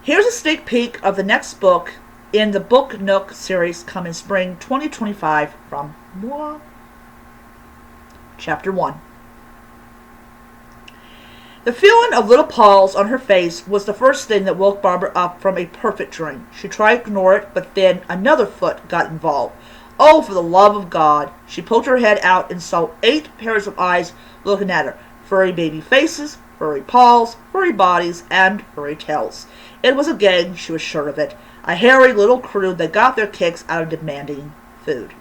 Here's a sneak peek of the next book in the Book Nook series coming spring 2025 from moi. Chapter 1. The feeling of little paws on her face was the first thing that woke Barbara up from a perfect dream. She tried to ignore it, but then another foot got involved. Oh, for the love of God! She poked her head out and saw 8 pairs of eyes looking at her. Furry baby faces, furry paws, furry bodies, and furry tails. It was a gang, she was sure of it. A hairy little crew that got their kicks out of demanding food.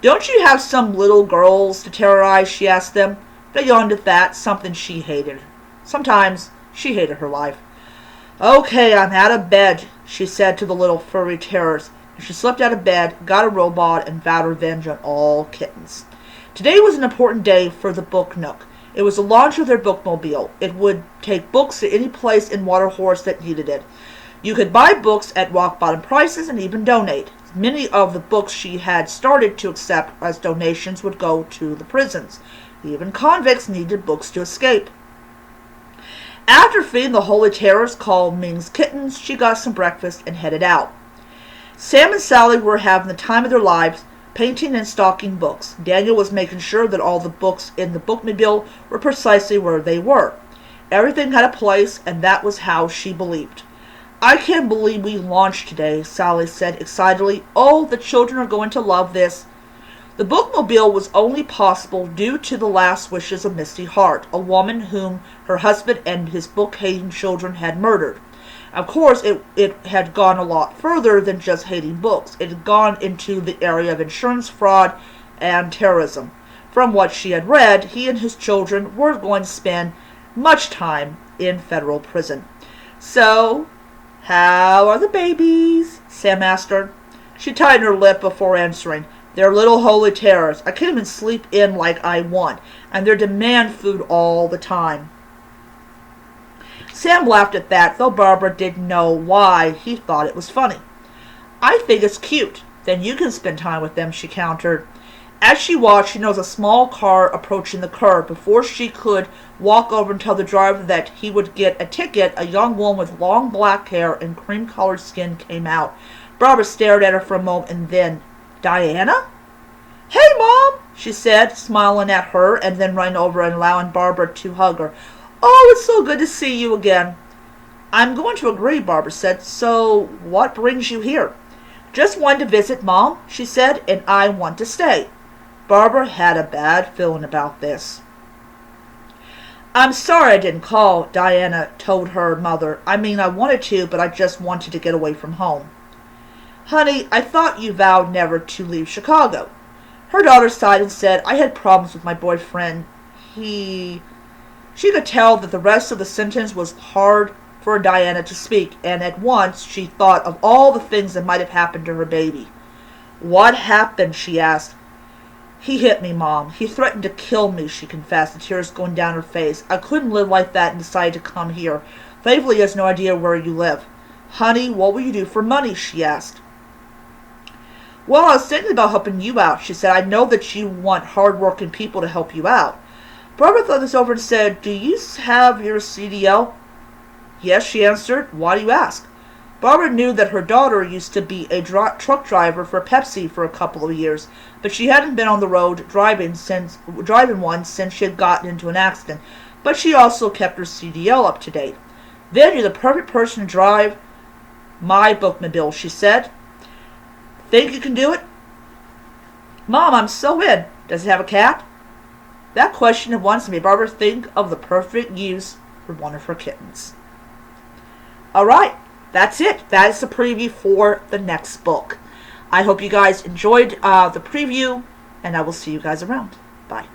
"Don't you have some little girls to terrorize?" she asked them. They yawned at that, something she hated. Sometimes she hated her life. "Okay, I'm out of bed," she said to the little furry terrors. And she slipped out of bed, got a robot, and vowed revenge on all kittens. Today was an important day for the Book Nook. It was the launch of their bookmobile. It would take books to any place in Waterhorse that needed it. You could buy books at rock-bottom prices and even donate. Many of the books she had started to accept as donations would go to the prisons. Even convicts needed books to escape. After feeding the holy terrors called Ming's kittens, she got some breakfast and headed out. Sam and Sally were having the time of their lives, painting and stocking books. Daniel was making sure that all the books in the bookmobile were precisely where they were. Everything had a place, and that was how she believed. "I can't believe we launched today," Sally said excitedly. "Oh, the children are going to love this." The bookmobile was only possible due to the last wishes of Misty Hart, a woman whom her husband and his book-hating children had murdered. Of course, it had gone a lot further than just hating books. It had gone into the area of insurance fraud and terrorism. From what she had read, he and his children were going to spend much time in federal prison. "So, how are the babies?" Sam asked her. She tightened her lip before answering. "They're little holy terrors. I can't even sleep in like I want, and they demand food all the time." Sam laughed at that, though Barbara didn't know why he thought it was funny. "I think it's cute. Then you can spend time with them," she countered. As she watched, she noticed a small car approaching the curb. Before she could walk over and tell the driver that he would get a ticket, a young woman with long black hair and cream-colored skin came out. Barbara stared at her for a moment and then, "Diana?" "Hey, Mom," she said, smiling at her and then running over and allowing Barbara to hug her. "Oh, it's so good to see you again." "I'm going to agree," Barbara said. "So, what brings you here?" "Just wanted to visit, Mom," she said, "and I want to stay." Barbara had a bad feeling about this. "I'm sorry I didn't call," Diana told her mother. "I mean, I wanted to, but I just wanted to get away from home." "Honey, I thought you vowed never to leave Chicago." Her daughter sighed and said, "I had problems with my boyfriend. She could tell that the rest of the sentence was hard for Diana to speak, and at once she thought of all the things that might have happened to her baby. "What happened?" she asked. "He hit me, Mom. He threatened to kill me," she confessed, the tears going down her face. "I couldn't live like that and decided to come here. Thankfully, has no idea where you live." "Honey, what will you do for money?" she asked. "Well, I was thinking about helping you out," she said. "I know that you want hard-working people to help you out." Barbara thought this over and said, "Do you have your CDL?" "Yes," she answered. "Why do you ask?" Barbara knew that her daughter used to be a truck driver for Pepsi for a couple of years, but she hadn't been on the road driving one since she had gotten into an accident. But she also kept her CDL up to date. "Then you're the perfect person to drive my bookmobile," she said. "Think you can do it?" "Mom, I'm so in. Does it have a cat?" That question at once made Barbara think of the perfect use for one of her kittens. Alright, that's it. That is the preview for the next book. I hope you guys enjoyed the preview, and I will see you guys around. Bye.